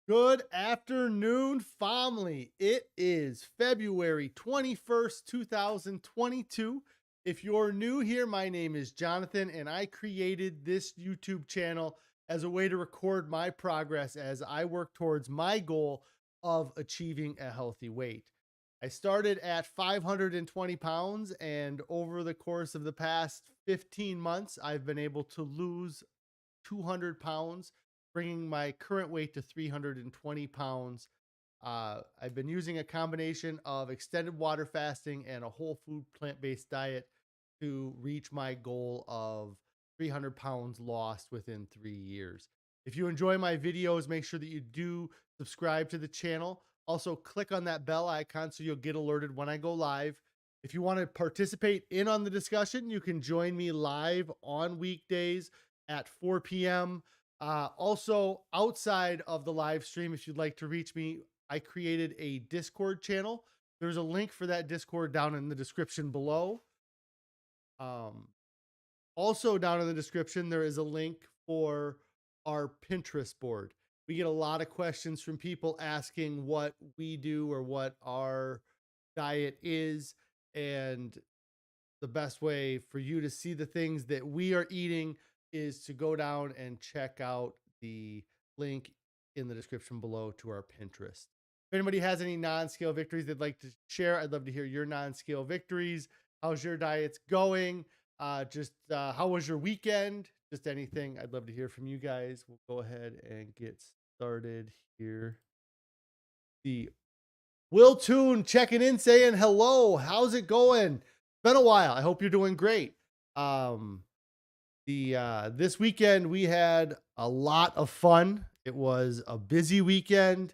Good afternoon, family. It is February 21st, 2022. If you're new here, my name is Jonathan, and I created this YouTube channel as a way to record my progress as I work towards my goal of achieving a healthy weight. I started at 520 pounds, and over the course of the past 15 months, I've been able to lose 200 pounds, bringing my current weight to 320 pounds. I've been using a combination of extended water fasting and a whole food plant based diet to reach my goal of 300 pounds lost within 3 years. If you enjoy my videos, make sure that you do subscribe to the channel. Also, click on that bell icon so you'll get alerted when I go live. If you want to participate in on the discussion, you can join me live on weekdays at 4 p.m. Also, outside of the live stream, if you'd like to reach me, I created a Discord channel. There's a link for that Discord down in the description below. Um, Also, down in the description, there is a link for our Pinterest board. We get a lot of questions from people asking what we do or what our diet is. And the best way for you to see the things that we are eating is to go down and check out the link in the description below to our Pinterest. If anybody has any non-scale victories they'd like to share, I'd love to hear your non-scale victories. How's your diets going? How was your weekend? Just anything. I'd love to hear from you guys. We'll go ahead and get started here. The Will Toon checking in, saying hello. How's it going? Been a while. I hope you're doing great. This weekend we had a lot of fun. It was a busy weekend.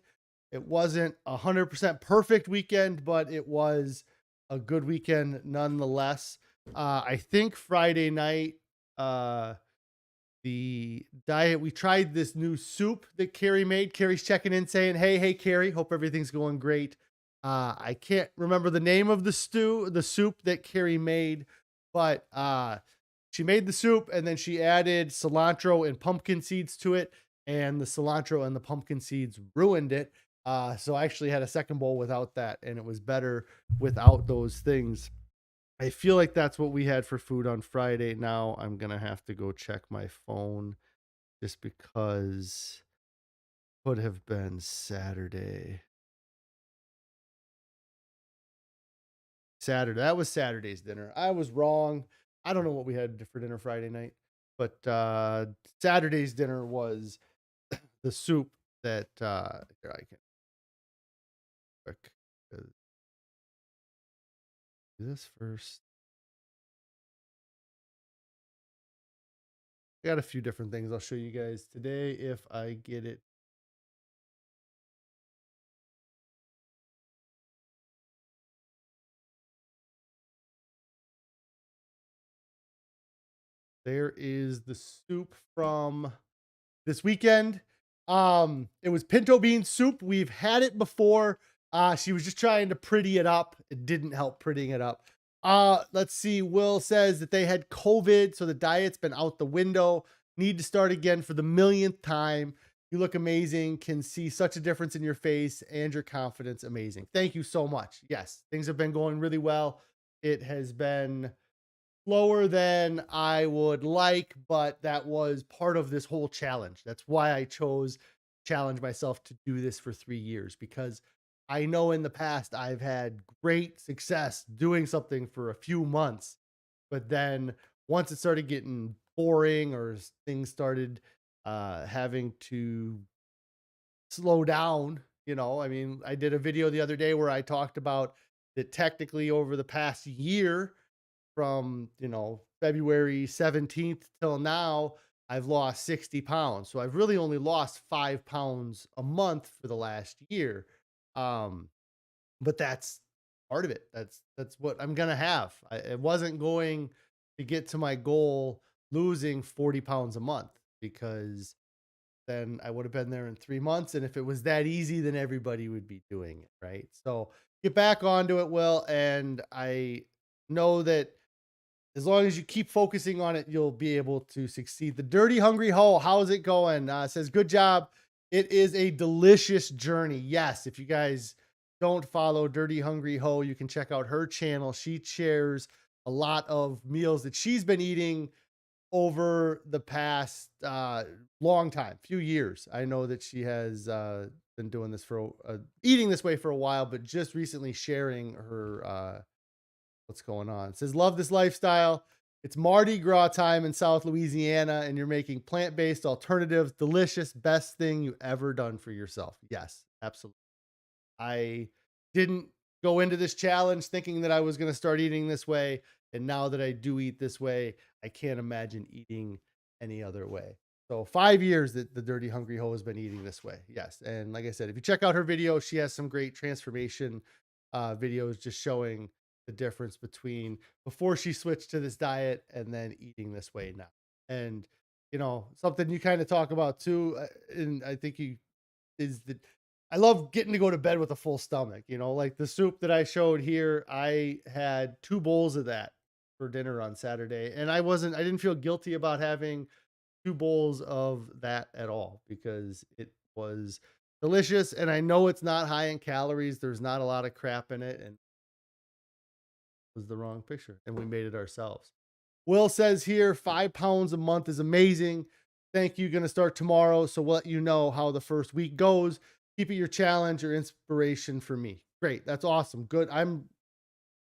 It wasn't 100% perfect weekend, but it was a good weekend nonetheless. I think Friday night, the diet, we tried this new soup that Carrie made. Carrie's checking in saying, hey, Carrie, hope everything's going great. I can't remember the name of the soup that Carrie made, but she made the soup and then she added cilantro and pumpkin seeds to it, and the cilantro and the pumpkin seeds ruined it. So I actually had a second bowl without that, and it was better without those things. I feel like that's what we had for food on Friday. Now I'm going to have to go check my phone just because it could have been Saturday. That was Saturday's dinner. I was wrong. I don't know what we had for dinner Friday night, but Saturday's dinner was the soup that here I can quick do this first. I got a few different things I'll show you guys today if I get it. There is the soup from this weekend. It was pinto bean soup. We've had it before. She was just trying to pretty it up. It didn't help prettying it up. Let's see. Will says that they had COVID, so the diet's been out the window. Need to start again for the millionth time. You look amazing. Can see such a difference in your face and your confidence. Amazing. Thank you so much. Yes, things have been going really well. It has been slower than I would like, but that was part of this whole challenge. That's why I chose to challenge myself to do this for 3 years, because I know in the past I've had great success doing something for a few months, but then once it started getting boring or things started having to slow down, I mean, I did a video the other day where I talked about that technically over the past year, from February 17th till now, I've lost 60 pounds. So I've really only lost 5 pounds a month for the last year. Um, but that's part of it. That's what I'm gonna have. It wasn't going to get to my goal losing 40 pounds a month, because then I would have been there in 3 months. And if it was that easy, then everybody would be doing it, right? So get back onto it, Will. And I know that as long as you keep focusing on it, you'll be able to succeed. The Dirty Hungry Hoe, how's it going? Says, good job. It is a delicious journey. Yes, if you guys don't follow Dirty Hungry Ho, you can check out her channel. She shares a lot of meals that she's been eating over the past long time, few years. I know that she has been doing this for eating this way for a while, but just recently sharing her what's going on. It says, love this lifestyle. It's Mardi Gras time in South Louisiana, and you're making plant based alternatives. Delicious, best thing you ever done for yourself. Yes, absolutely. I didn't go into this challenge thinking that I was going to start eating this way. And now that I do eat this way, I can't imagine eating any other way. So 5 years that the Dirty Hungry Ho has been eating this way. Yes. And like I said, if you check out her video, she has some great transformation videos just showing the difference between before she switched to this diet and then eating this way now. And, something you kind of talk about too, and I think you is that I love getting to go to bed with a full stomach, like the soup that I showed here. I had 2 bowls of that for dinner on Saturday, and I didn't feel guilty about having 2 bowls of that at all because it was delicious. And I know it's not high in calories. There's not a lot of crap in it, and it was the wrong picture, and we made it ourselves. Will says here, 5 pounds a month is amazing. Thank you. Going to start tomorrow. So we'll let you know how the first week goes. Keep it your challenge or inspiration for me. Great. That's awesome. Good. I'm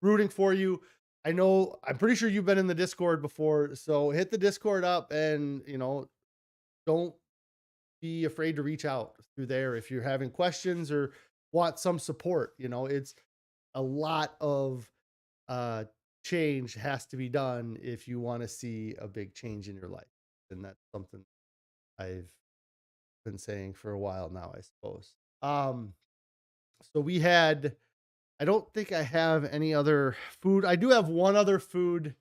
rooting for you. I'm pretty sure you've been in the Discord before. So hit the Discord up and, don't be afraid to reach out through there if you're having questions or want some support. It's a lot of uh, change has to be done if you want to see a big change in your life. And that's something I've been saying for a while now, I suppose. So I don't think I have any other food. I do have one other food.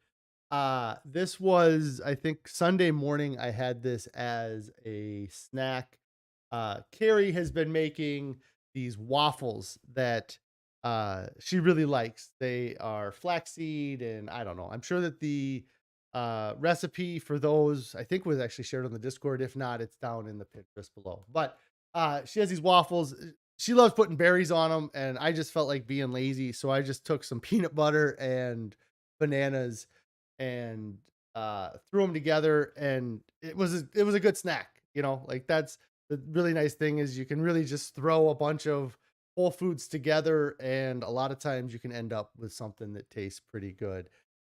This was, I think, Sunday morning. I had this as a snack. Carrie has been making these waffles that she really likes. They are flaxseed, and I don't know. I'm sure that the recipe for those, I think, was actually shared on the Discord. If not, it's down in the Pinterest below. But she has these waffles. She loves putting berries on them, and I just felt like being lazy, so I just took some peanut butter and bananas and threw them together, and it was a good snack. Like that's the really nice thing is you can really just throw a bunch of whole foods together, and a lot of times you can end up with something that tastes pretty good.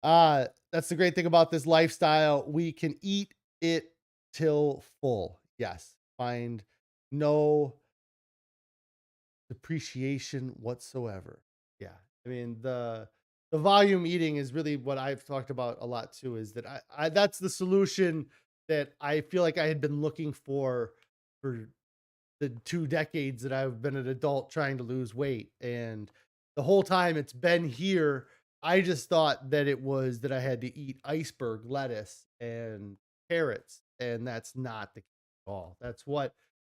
That's the great thing about this lifestyle. We can eat it till full. Yes. Find no depreciation whatsoever. Yeah. I mean, the volume eating is really what I've talked about a lot too, is that I that's the solution that I feel like I had been looking for the 2 decades that I've been an adult trying to lose weight. And the whole time it's been here, I just thought that it was that I had to eat iceberg lettuce and carrots, and that's not the case at all. That's what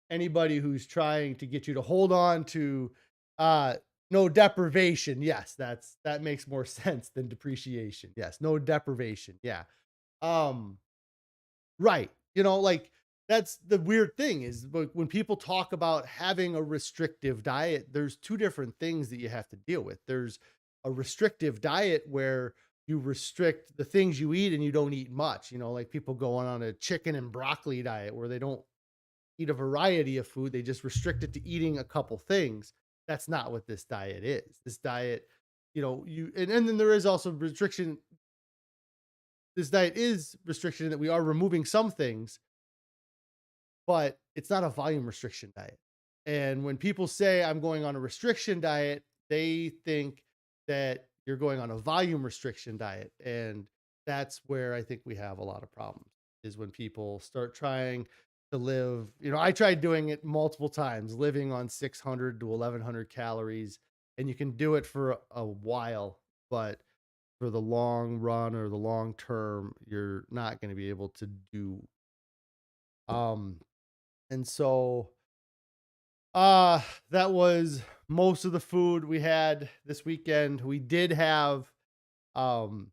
anybody who's trying to get you to hold on to uh no deprivation. Yes, that makes more sense than depreciation. Yes, no deprivation. Yeah. Um Right. Like that's the weird thing is when people talk about having a restrictive diet, there's two different things that you have to deal with. There's a restrictive diet where you restrict the things you eat and you don't eat much, like people going on a chicken and broccoli diet where they don't eat a variety of food. They just restrict it to eating a couple things. That's not what this diet is. This diet, and then there is also restriction. This diet is restriction that we are removing some things, but it's not a volume restriction diet. And when people say I'm going on a restriction diet, they think that you're going on a volume restriction diet. And that's where I think we have a lot of problems is when people start trying to live. I tried doing it multiple times, living on 600 to 1100 calories, and you can do it for a while, but for the long run or the long term, you're not going to be able to do. Um, and so that was most of the food we had this weekend. We did have um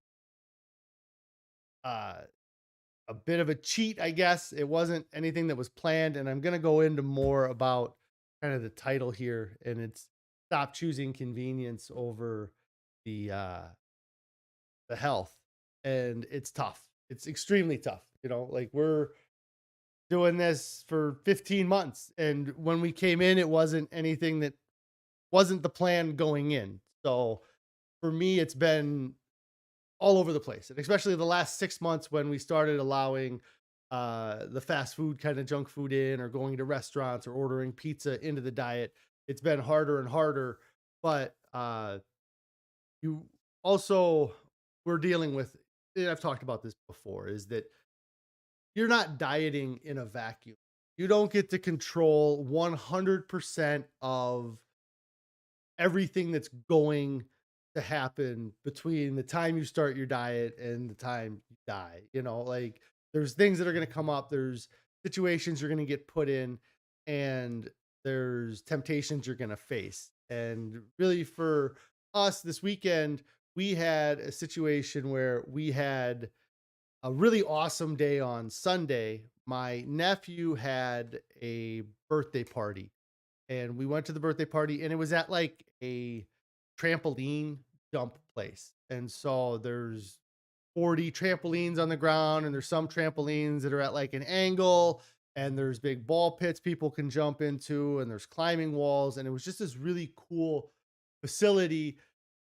uh a bit of a cheat, I guess. It wasn't anything that was planned, and I'm going to go into more about kind of the title here, and it's stop choosing convenience over the health. And it's tough. It's extremely tough. Like we're doing this for 15 months, and when we came in, it wasn't anything that wasn't the plan going in. So for me, it's been all over the place, and especially the last 6 months when we started allowing the fast food kind of junk food in, or going to restaurants, or ordering pizza into the diet. It's been harder and harder, but you also we're dealing with, and I've talked about this before, is that you're not dieting in a vacuum. You don't get to control 100% of everything that's going to happen between the time you start your diet and the time you die. Like there's things that are going to come up, there's situations you're going to get put in, and there's temptations you're going to face. And really, for us this weekend, we had a situation where we had a really awesome day on Sunday. My nephew had a birthday party, and we went to the birthday party, and it was at like a trampoline jump place. And so there's 40 trampolines on the ground, and there's some trampolines that are at like an angle, and there's big ball pits people can jump into, and there's climbing walls. And it was just this really cool facility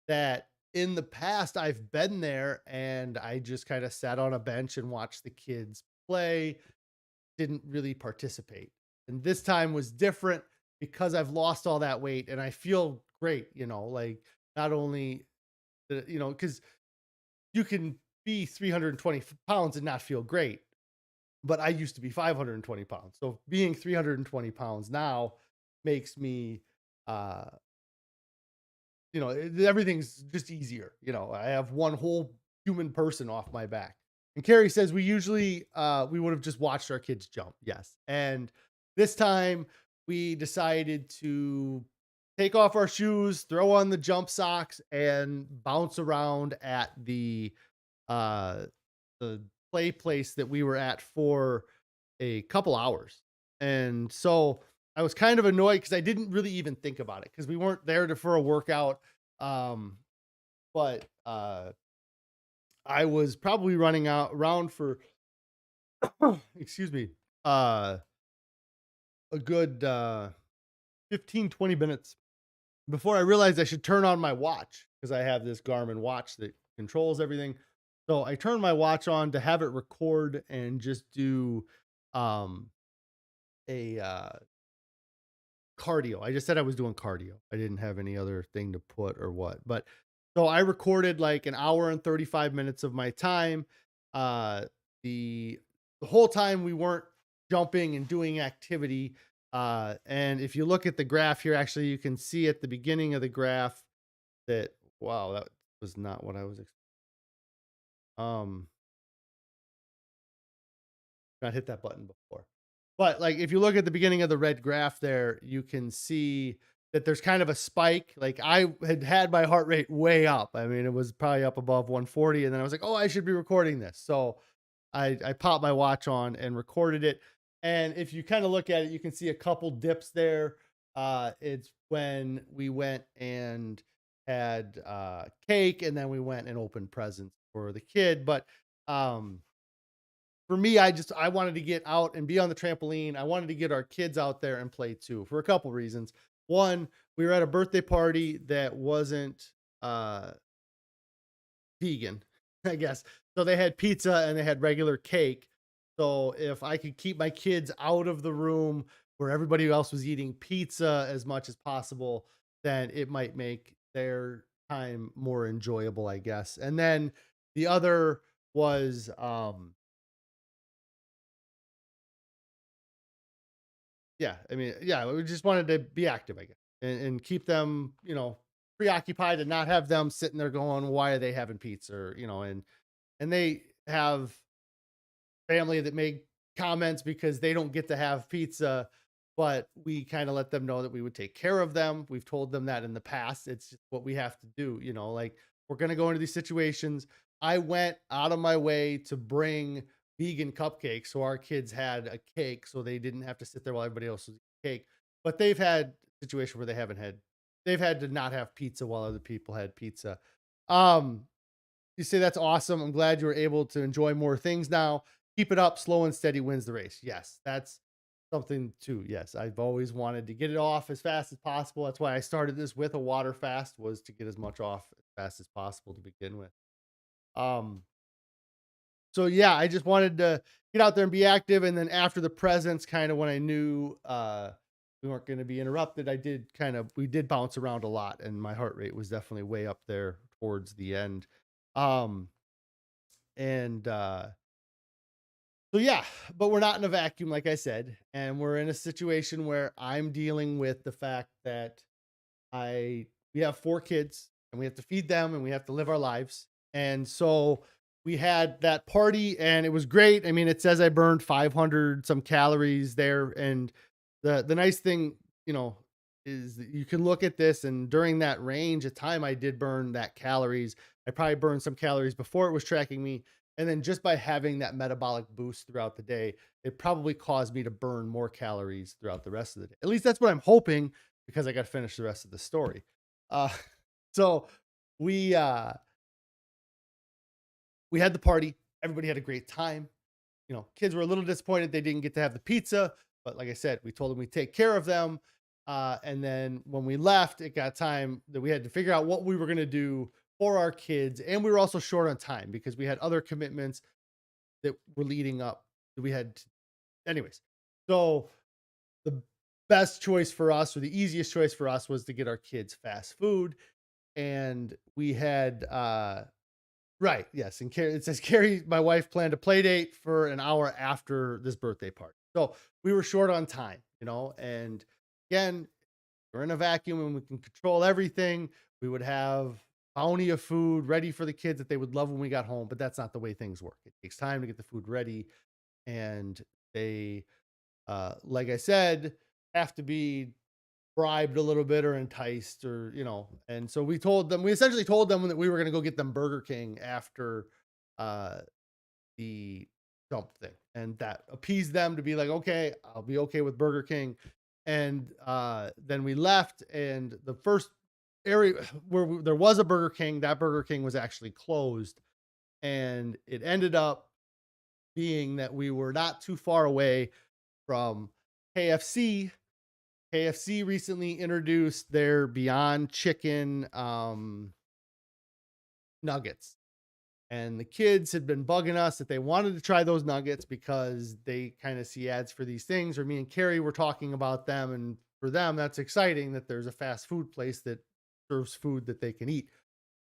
that in the past I've been there, and I just kind of sat on a bench and watched the kids play, didn't really participate. And this time was different because I've lost all that weight and I feel great, like not only because you can be 320 pounds and not feel great, but I used to be 520 pounds. So being 320 pounds now makes me, uh, everything's just easier. I have one whole human person off my back. And Carrie says we usually we would have just watched our kids jump. Yes. And this time we decided to take off our shoes, throw on the jump socks, and bounce around at uh the play place that we were at for a couple hours. And so I was kind of annoyed because I didn't really even think about it because we weren't there for a workout. Um, but I was probably running out around for excuse me, uh a good 15, 20 minutes before I realized I should turn on my watch, because I have this Garmin watch that controls everything. So I turned my watch on to have it record and just do um a cardio. I just said I was doing cardio. I didn't have any other thing to put or what. But so I recorded like an hour and 35 minutes of my time. Uh the the whole time we weren't jumping and doing activity. And if you look at the graph here, actually you can see at the beginning of the graph that, wow, that was not what I was um not hit that button before. But like if you look at the beginning of the red graph there, you can see that there's kind of a spike. Like I had my heart rate way up. I mean, it was probably up above 140, and then I was like, "Oh, I should be recording this." So I popped my watch on and recorded it. And if you kind of look at it, you can see a couple dips there. It's when we went and had cake, and then we went and opened presents for the kid. But um for me, I wanted to get out and be on the trampoline. I wanted to get our kids out there and play too, for a couple reasons. One, we were at a birthday party that wasn't uh vegan, I guess. So they had pizza and they had regular cake. So if I could keep my kids out of the room where everybody else was eating pizza as much as possible, then it might make their time more enjoyable, I guess. And then the other was yeah, I mean, yeah, we just wanted to be active, I guess, and keep them, preoccupied, and not have them sitting there going, "Why are they having pizza?" Or, and they have family that make comments because they don't get to have pizza, but we kind of let them know that we would take care of them. We've told them that in the past. It's just what we have to do, like we're going to go into these situations. I went out of my way to bring vegan cupcakes. So our kids had a cake so they didn't have to sit there while everybody else was eating cake. But they've had a situation where they've had to not have pizza while other people had pizza. Um, you say that's awesome. I'm glad you were able to enjoy more things now. Keep it up. Slow and steady wins the race. Yes, that's something too. Yes, I've always wanted to get it off as fast as possible. That's why I started this with a water fast, was to get as much off as fast as possible to begin with. Um, so yeah, I just wanted to get out there and be active. And then after the presents, kind of when I knew we weren't going to be interrupted, we did bounce around a lot, and my heart rate was definitely way up there towards the end. Um, and So yeah, but we're not in a vacuum, like I said, and we're in a situation where I'm dealing with the fact that I we have 4 kids and we have to feed them and we have to live our lives. And so we had that party and it was great. I mean, it says I burned 500 some calories there, and the nice thing, you know, is that you can look at this, and during that range of time I did burn that calories. I probably burned some calories before it was tracking me, and then just by having that metabolic boost throughout the day, it probably caused me to burn more calories throughout the rest of the day. At least that's what I'm hoping, because I got to finish the rest of the story. Uh, so we uh, we had the party. Everybody had a great time. You know, kids were a little disappointed they didn't get to have the pizza, but like I said, we told them we'd take care of them. And then when we left, it got time that we had to figure out what we were going to do for our kids, and we were also short on time because we had other commitments that were leading up that we had. Anyways, so the best choice for us, or the easiest choice for us, was to get our kids fast food. And we had right, yes, and Carrie, it says Carrie, my wife, planned a play date for an hour after this birthday party. So we were short on time, you know. And again, we're in a vacuum and we can control everything. We would have bounty of food ready for the kids that they would love when we got home, but that's not the way things work. It takes time to get the food ready, and they, like I said, have to be bribed a little bit or enticed, or you know. And so we essentially told them that we were going to go get them Burger King after uh the dump thing, and that appeased them to be like, okay, I'll be okay with Burger King. And then we left, and the first area where there was a Burger King, that Burger King was actually closed. And it ended up being that we were not too far away from KFC. KFC recently introduced their Beyond Chicken nuggets. And the kids had been bugging us that they wanted to try those nuggets because they kind of see ads for these things, or me and Carrie were talking about them. And for them, that's exciting that there's a fast food place that serves food that they can eat.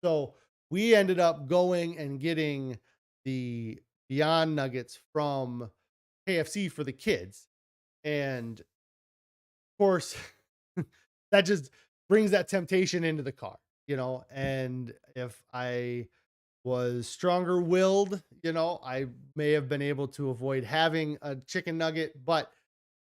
So we ended up going and getting the Beyond Nuggets from KFC for the kids. And of course, that just brings that temptation into the car, you know. And if I was stronger willed, you know, I may have been able to avoid having a chicken nugget. But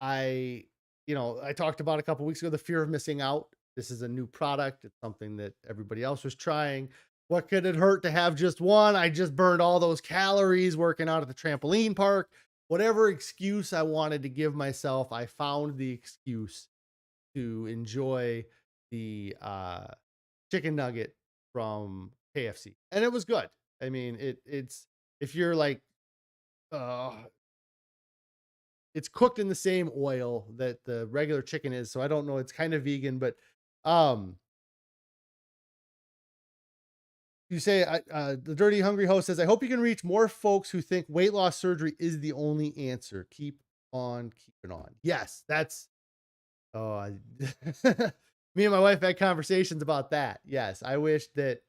I, you know, I talked about a couple weeks ago the fear of missing out. This is a new product. It's something that everybody else was trying. What could it hurt to have just one? I just burned all those calories working out at the trampoline park. Whatever excuse I wanted to give myself, I found the excuse to enjoy the chicken nugget from KFC, and it was good. I mean, it's if you're like, uh, it's cooked in the same oil that the regular chicken is, so I don't know. It's kind of vegan, but um, you say the Dirty Hungry Host says, I hope you can reach more folks who think weight loss surgery is the only answer. Keep on keeping on. Yes, that's oh, me and my wife had conversations about that. Yes, I wish that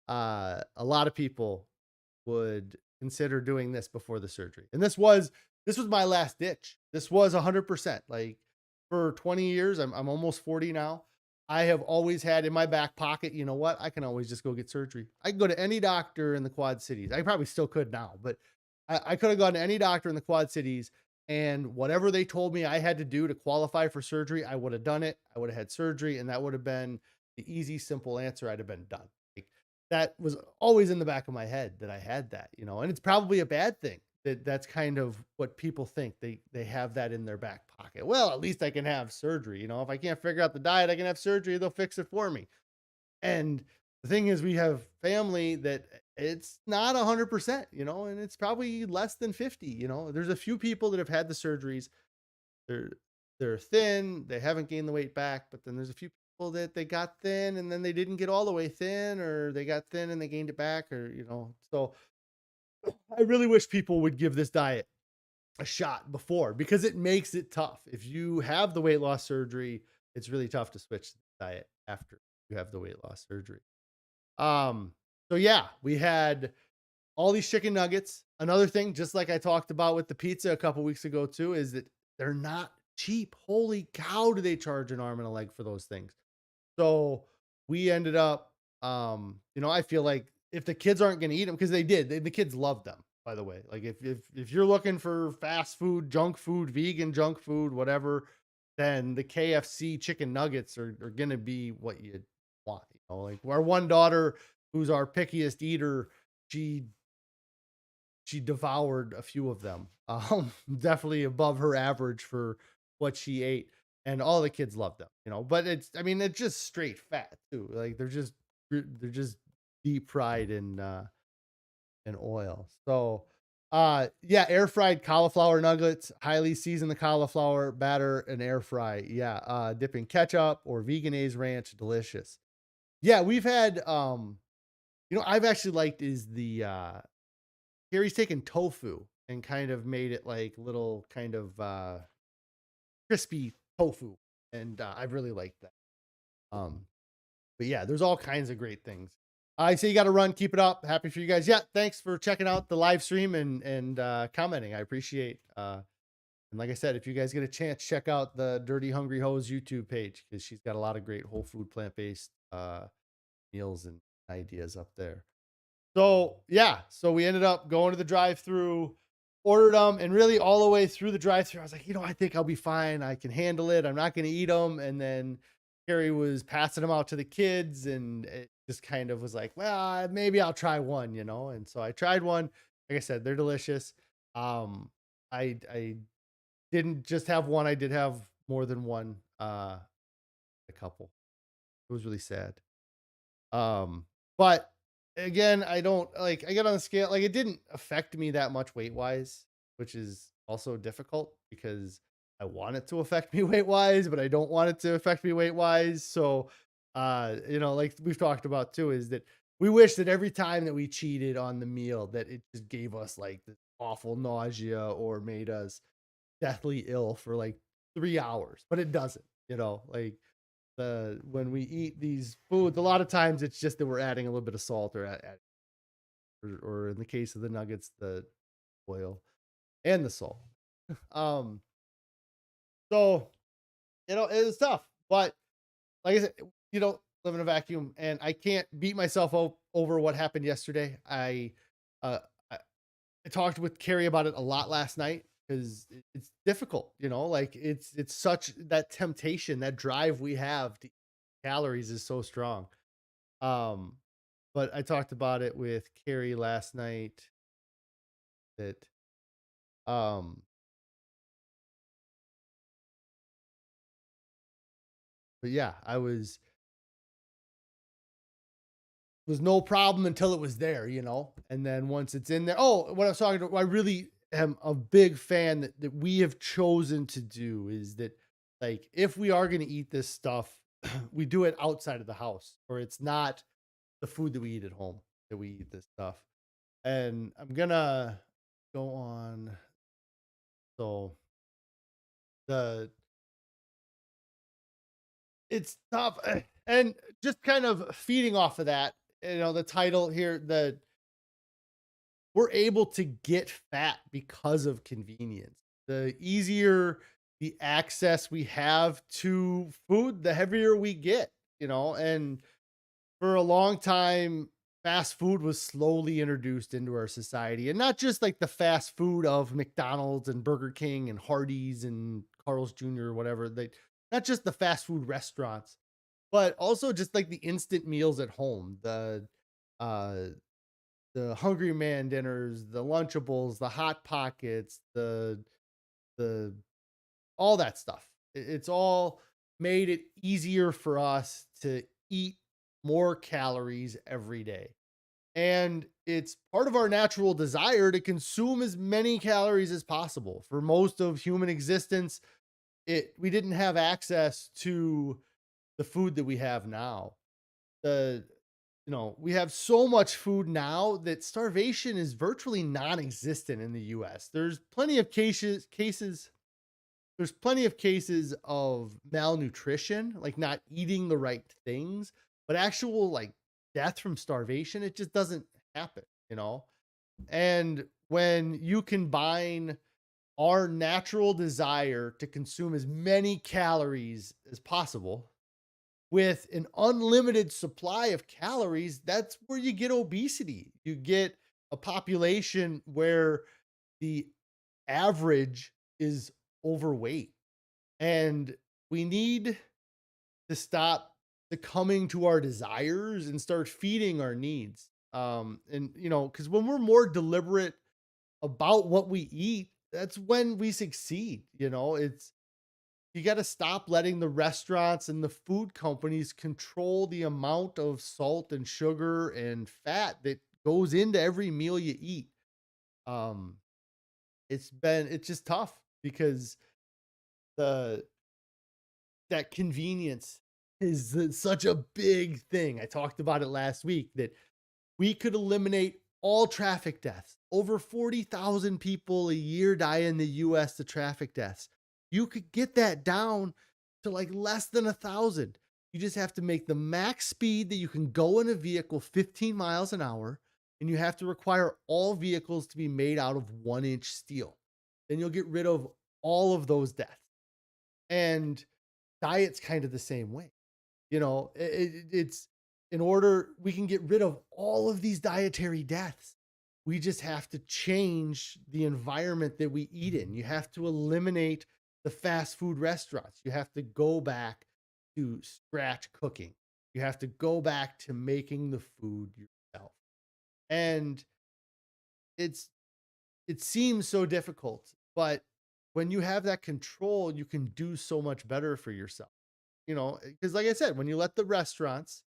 a lot of people would consider doing this before the surgery. And this was my last ditch. This was 100%. Like, for 20 years, I'm almost 40 now. I have always had in my back pocket, you know what? I can always just go get surgery. I can go to any doctor in the Quad Cities. I probably still could now, but I could have gone to any doctor in the Quad Cities, and whatever they told me I had to do to qualify for surgery, I would have done it. I would have had surgery, and that would have been the easy, simple answer. I'd have been done. Like, that was always in the back of my head that I had that, you know. And it's probably a bad thing that's kind of what people think. They have that in their back pocket. Well, at least I can have surgery. If I can't figure out the diet, I can have surgery. They'll fix it for me. And the thing is, we have family that it's not 100%, and it's probably less than 50. There's a few people that have had the surgeries. They're they're thin. They haven't gained the weight back, but then there's a few people that they got thin and then they didn't get all the way thin, or they got thin and they gained it back, or So I really wish people would give this diet a shot before, because it makes it tough. If you have the weight loss surgery, it's really tough to switch the diet after you have the weight loss surgery. Um, so yeah, we had all these chicken nuggets. Another thing, just like I talked about with the pizza a couple weeks ago too, is that they're not cheap. Holy cow, do they charge an arm and a leg for those things? So we ended up, I feel like if the kids aren't going to eat them, because the kids loved them, by the way. Like if you're looking for fast food, junk food, vegan junk food, whatever, then the KFC chicken nuggets are going to be what you want. Like our one daughter, who's our pickiest eater, she devoured a few of them. Definitely above her average for what she ate, and all the kids loved them. But it's just straight fat too. Like they're just deep fried in oil. So, yeah, air fried cauliflower nuggets, highly season the cauliflower batter and air fry. Yeah, dip in ketchup or veganese ranch, delicious. Yeah, we've had I've actually liked is the Carrie's taken tofu and kind of made it like little kind of crispy tofu, and I've really liked that. Um, but yeah, there's all kinds of great things. I say you got to run, keep it up. Happy for you guys. Yeah, thanks for checking out the live stream and commenting. I appreciate. And like I said, if you guys get a chance, check out the Dirty Hungry Hoes YouTube page, because she's got a lot of great whole food, plant based meals and ideas up there. So yeah, so we ended up going to the drive-through, ordered them, and really all the way through the drive-through, I was like, I think I'll be fine. I can handle it. I'm not going to eat them. And then Carrie was passing them out to the kids, and it just kind of was like, well, maybe I'll try one, And so I tried one. Like I said, they're delicious. I didn't just have one. I did have more than one. A couple. It was really sad. But again, I don't like, I get on the scale, like it didn't affect me that much weight wise, which is also difficult because I want it to affect me weight wise, but I don't want it to affect me weight wise. So, like we've talked about too, is that we wish that every time that we cheated on the meal, that it just gave us like this awful nausea or made us deathly ill for like 3 hours, but it doesn't, like when we eat these foods, a lot of times it's just that we're adding a little bit of salt, or in the case of the nuggets, the oil and the salt. Um, so it was tough, but like I said, live in a vacuum, and I can't beat myself over what happened yesterday. Uh, I, I talked with Carrie about it a lot last night, because it's difficult, like it's such that temptation, that drive we have to eat calories is so strong. Um, but I talked about it with Carrie last night that um but yeah, I was no problem until it was there, And then once it's in there, what I was talking about, I really am a big fan that we have chosen to do is that, like, if we are going to eat this stuff, we do it outside of the house, or it's not the food that we eat at home that we eat this stuff. And I'm gonna go on. So the it's tough, and just kind of feeding off of that, the title here, that we're able to get fat because of convenience. The easier the access we have to food, the heavier we get, and for a long time, fast food was slowly introduced into our society, and not just like the fast food of McDonald's and Burger King and Hardee's and Carl's Jr. or whatever. Not just the fast food restaurants, but also just like the instant meals at home. The uh the Hungry Man dinners, the Lunchables, the Hot Pockets, the all that stuff. It's all made it easier for us to eat more calories every day. And it's part of our natural desire to consume as many calories as possible. For most of human existence, it we didn't have access to the food that we have now. The we have so much food now that starvation is virtually non-existent in the US. There's plenty of cases of malnutrition, like not eating the right things, but actual like death from starvation, it just doesn't happen. And when you combine our natural desire to consume as many calories as possible with an unlimited supply of calories, that's where you get obesity. You get a population where the average is overweight. And we need to stop succumbing to our desires and start feeding our needs. Because when we're more deliberate about what we eat, that's when we succeed. You got to stop letting the restaurants and the food companies control the amount of salt and sugar and fat that goes into every meal you eat. Um, it's just tough because the that convenience is such a big thing. I talked about it last week that we could eliminate all traffic deaths. Over 40,000 people a year die in the US to traffic deaths. You could get that down to like less than 1,000. You just have to make the max speed that you can go in a vehicle 15 miles an hour, and you have to require all vehicles to be made out of 1-inch steel. Then you'll get rid of all of those deaths. And diet's kind of the same way. It's in order we can get rid of all of these dietary deaths. We just have to change the environment that we eat in. You have to eliminate the fast food restaurants. You have to go back to scratch cooking. You have to go back to making the food yourself. And it's it seems so difficult, but when you have that control, you can do so much better for yourself. Because like I said, when you let the restaurants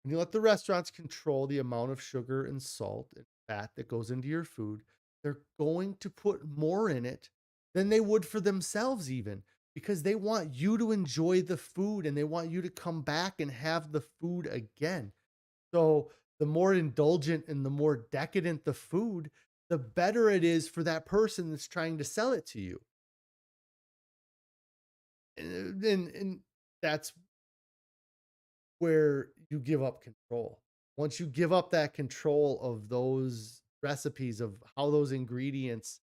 control the amount of sugar and salt and fat that goes into your food, they're going to put more in it than they would for themselves, even because they want you to enjoy the food and they want you to come back and have the food again. So, the more indulgent and the more decadent the food, the better it is for that person that's trying to sell it to you. And that's where you give up control. Once you give up that control of those recipes, of how those ingredients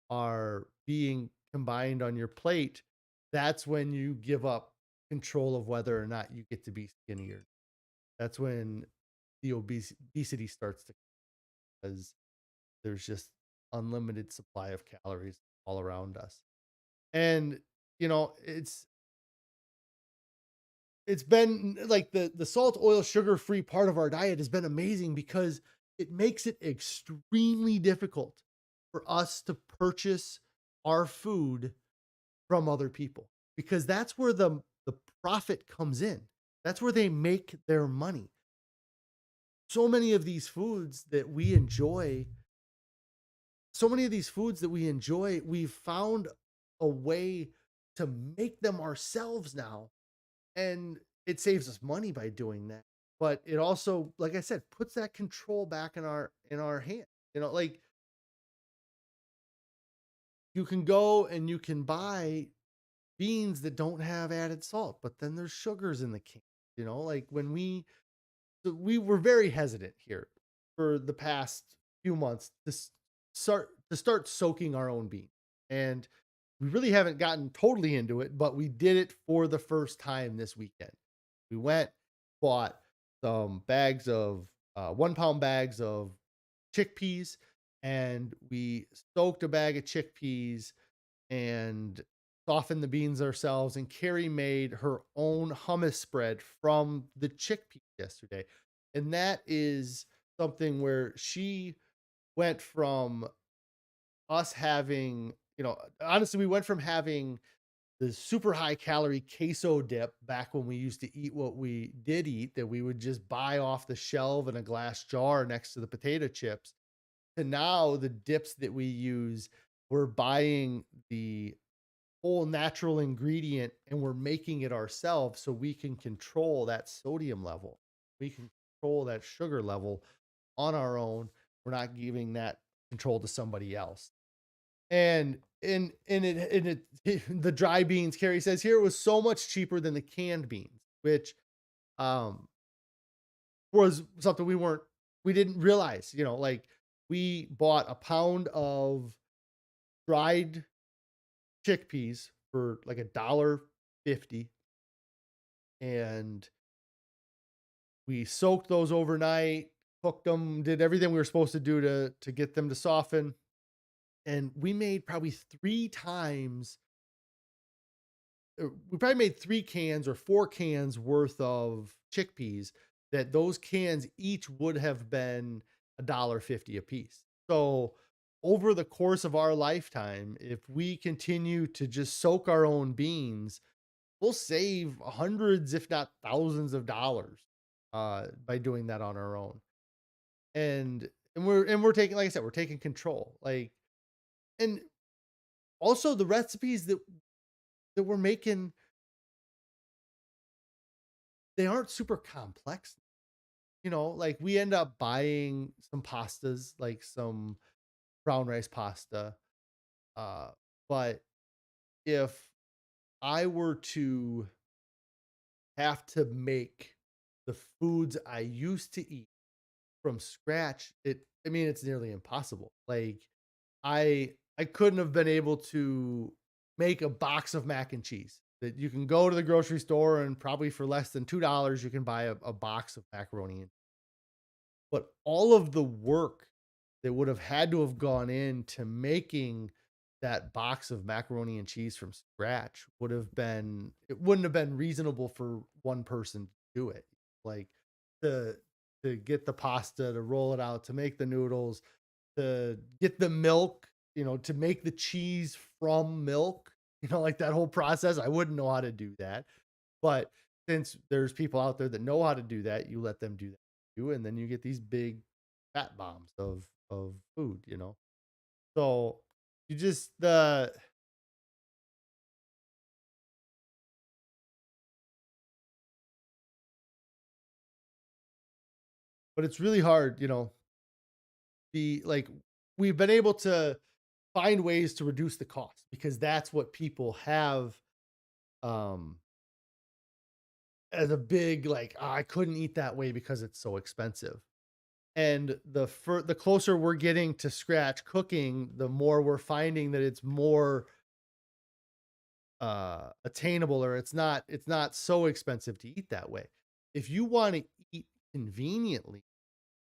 are being combined on your plate, that's when you give up control of whether or not you get to be skinnier. That's when the obesity starts to, because there's just unlimited supply of calories all around us. And you know, it's been like the salt, oil, sugar free part of our diet has been amazing because it makes it extremely difficult for us to purchase our food from other people, because that's where the profit comes in. That's where they make their money. So many of these foods that we enjoy, we've found a way to make them ourselves now, and it saves us money by doing that. But it also, like I said, puts that control back in our hand. Like, you can go and you can buy beans that don't have added salt, but then there's sugars in the can. Like when we were very hesitant here for the past few months to start soaking our own beans. And we really haven't gotten totally into it, but we did it for the first time this weekend. We went, bought some bags of 1 pound bags of chickpeas, and we soaked a bag of chickpeas and softened the beans ourselves. And Carrie made her own hummus spread from the chickpeas yesterday. And that is something where she went from us having, honestly, we went from having the super high calorie queso dip back when we used to eat what we did eat, that we would just buy off the shelf in a glass jar next to the potato chips, to now the dips that we use, we're buying the whole natural ingredient and we're making it ourselves so we can control that sodium level. We can control that sugar level on our own. We're not giving that control to somebody else. The dry beans, Carrie says here, was so much cheaper than the canned beans, which um was something we didn't realize, like we bought a pound of dried chickpeas for like $1.50, and we soaked those overnight, cooked them, did everything we were supposed to do to get them to soften, and we probably made 3 cans or 4 cans worth of chickpeas, that those cans each would have been $1.50 a piece. So over the course of our lifetime, if we continue to just soak our own beans, we'll save hundreds, if not thousands of dollars by doing that on our own. And we're taking, like I said, we're taking control. Like, and also the recipes that we're making, they aren't super complex. Like we end up buying some pastas, like some brown rice pasta. Uh, but if I were to have to make the foods I used to eat from scratch, I mean, it's nearly impossible. Like I couldn't have been able to make a box of mac and cheese that you can go to the grocery store and probably for less than $2 you can buy a box of macaroni. But all of the work that would have had to have gone into making that box of macaroni and cheese from scratch it wouldn't have been reasonable for one person to do it. Like to to get the pasta, to roll it out, to make the noodles, to get the milk, to make the cheese from milk, like that whole process. I wouldn't know how to do that. But since there's people out there that know how to do that, you let them do that too, and then you get these big fat bombs of food. So you just the but it's really hard, be like we've been able to find ways to reduce the cost because that's what people have um as a big, like, "Oh, I couldn't eat that way because it's so expensive." And the closer we're getting to scratch cooking, the more we're finding that it's more attainable, or it's not so expensive to eat that way. If you want to eat conveniently,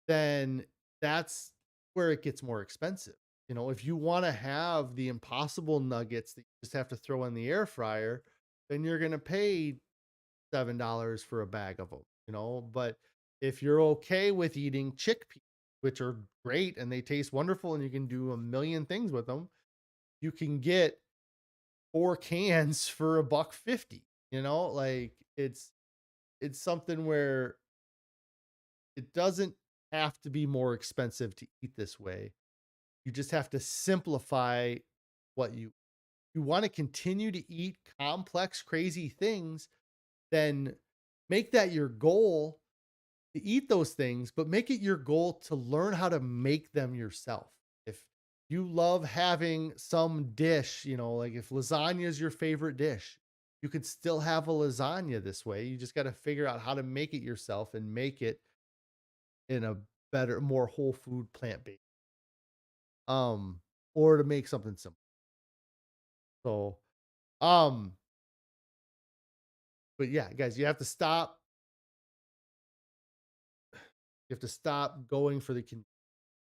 then that's where it gets more expensive. If you want to have the impossible nuggets that you just have to throw in the air fryer, then you're going to pay $7 for a bag of them. But if you're okay with eating chickpeas, which are great and they taste wonderful and you can do a million things with them, you can get 4 cans for $1.50. Like it's something where it doesn't have to be more expensive to eat this way. You just have to simplify what you want to continue to eat complex, crazy things, then make that your goal to eat those things, but make it your goal to learn how to make them yourself. If you love having some dish, like if lasagna is your favorite dish, you could still have a lasagna this way. You just got to figure out how to make it yourself and make it in a better, more whole food, plant based, um, or to make something simple. So, um, but yeah, guys, you have to stop going for the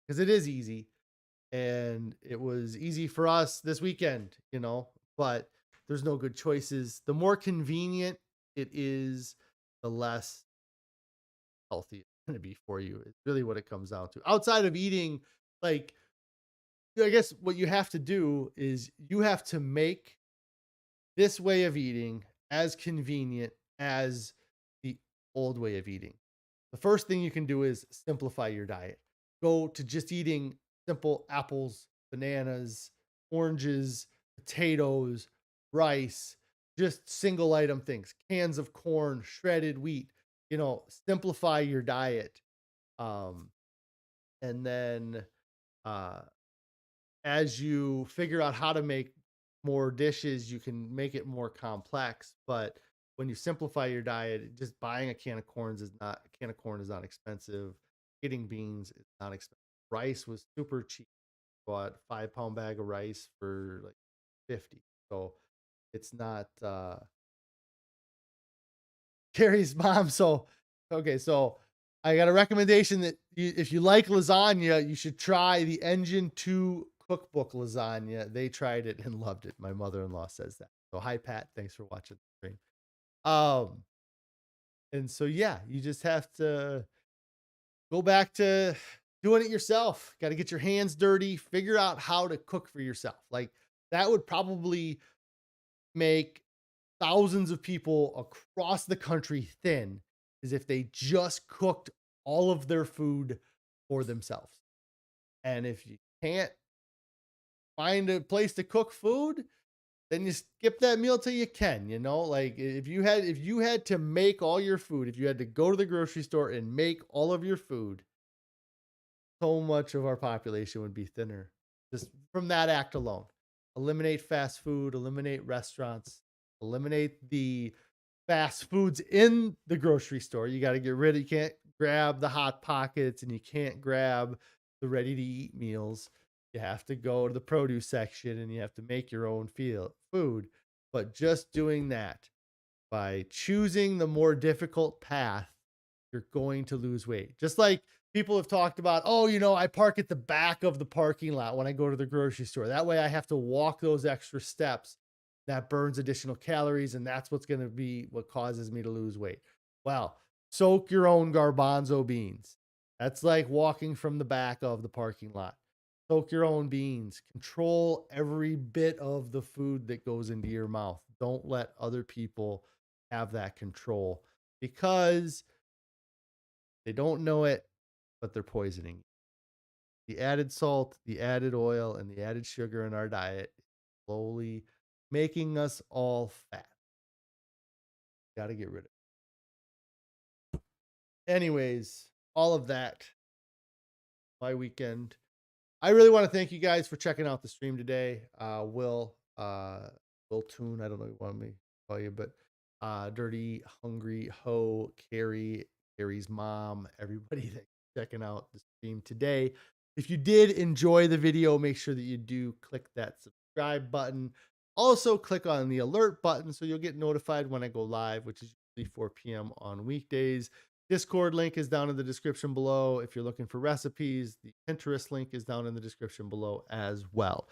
because it is easy, and it was easy for us this weekend, but there's no good choices. The more convenient it is, the less healthy. going to be for you. It's really what it comes down to. Outside of eating, like, I guess what you have to do is you have to make this way of eating as convenient as the old way of eating. The first thing you can do is simplify your diet. Go to just eating simple apples, bananas, oranges, potatoes, rice, just single item things, cans of corn, shredded wheat. Simplify your diet. Um, and then uh, as you figure out how to make more dishes, you can make it more complex. But when you simplify your diet, just buying a can of corn is not expensive. Getting beans is not expensive. Rice was super cheap. Bought 5 pound bag of rice for like 50. So it's not Carrie's mom. So okay, so I got a recommendation that if you like lasagna, you should try the Engine 2 cookbook lasagna. They tried it and loved it. My mother-in-law says that. So hi Pat, thanks for watching the stream. Um and so yeah, you just have to go back to doing it yourself. Got to get your hands dirty, figure out how to cook for yourself. Like that would probably make thousands of people across the country thin, is if they just cooked all of their food for themselves. And if you can't find a place to cook food, then you skip that meal till you can, like if you had to make all your food, if you had to go to the grocery store and make all of your food, so much of our population would be thinner just from that act alone. Eliminate fast food, eliminate restaurants, eliminate the fast foods in the grocery store. You got to get rid of, you can't grab the hot pockets and you can't grab the ready to eat meals. You have to go to the produce section and you have to make your own food. But just doing that, by choosing the more difficult path, you're going to lose weight. Just like people have talked about, oh, I park at the back of the parking lot when I go to the grocery store. That way I have to walk those extra steps. That burns additional calories, and that's what's going to be what causes me to lose weight. Well, soak your own garbanzo beans. That's like walking from the back of the parking lot. Soak your own beans. Control every bit of the food that goes into your mouth. Don't let other people have that control, because they don't know it, but they're poisoning. The added salt, the added oil, and the added sugar in our diet is slowly making us all fat. Got to get rid of it. Anyways, all of that, my weekend. I really want to thank you guys for checking out the stream today. Will Toon, I don't know what you want me to call you, but Dirty, Hungry, Ho, Carrie's mom, everybody that's checking out the stream today. If you did enjoy the video, make sure that you do click that subscribe button. Also, click on the alert button so you'll get notified when I go live, which is usually 4 p.m. on weekdays. Discord link is down in the description below. If you're looking for recipes, the Pinterest link is down in the description below as well.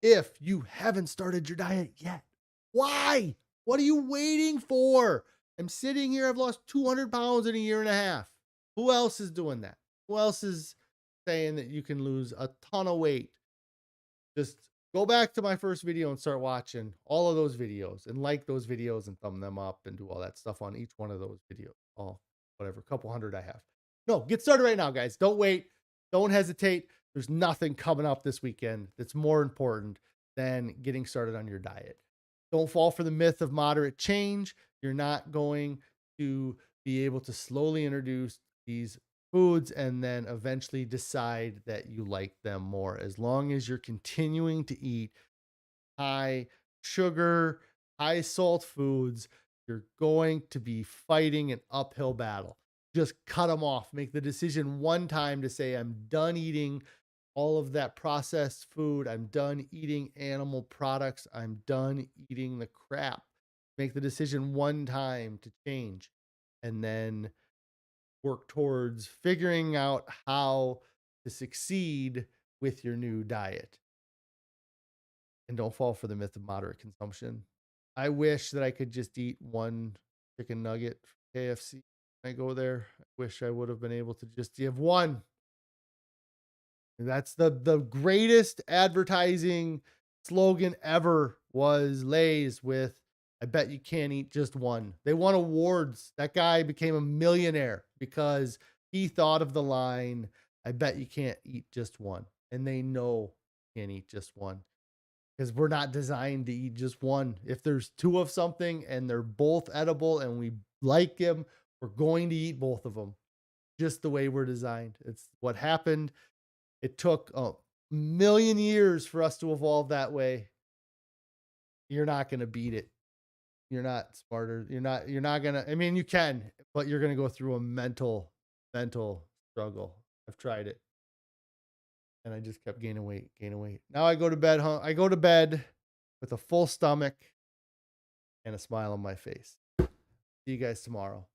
If you haven't started your diet yet, why? What are you waiting for? I'm sitting here, I've lost 200 pounds in a year and a half. Who else is doing that? Who else is saying that you can lose a ton of weight? Just go back to my first video and start watching all of those videos and like those videos and thumb them up and do all that stuff on each one of those videos. All whatever, couple hundred I have. No, get started right now, guys. Don't wait. Don't hesitate. There's nothing coming up this weekend that's more important than getting started on your diet. Don't fall for the myth of moderate change. You're not going to be able to slowly introduce these foods and then eventually decide that you like them more. As long as you're continuing to eat high sugar, high salt foods, you're going to be fighting an uphill battle. Just cut them off. Make the decision one time to say, I'm done eating all of that processed food. I'm done eating animal products. I'm done eating the crap. Make the decision one time to change, and then work towards figuring out how to succeed with your new diet. And don't fall for the myth of moderate consumption. I wish that I could just eat one chicken nugget from KFC I go there. I wish I would have been able to just give one. That's the greatest advertising slogan ever was Lay's with I bet you can't eat just one. They won awards. That guy became a millionaire because he thought of the line, I bet you can't eat just one. And they know you can't eat just one because we're not designed to eat just one. If there's two of something and they're both edible and we like them, we're going to eat both of them just the way we're designed. It's what happened. It took a million years for us to evolve that way. You're not going to beat it. You're not smarter. You're not going to, I mean, you can, but you're going to go through a mental struggle. I've tried it and I just kept gaining weight. Now I go to bed, I go to bed with a full stomach and a smile on my face. See you guys tomorrow.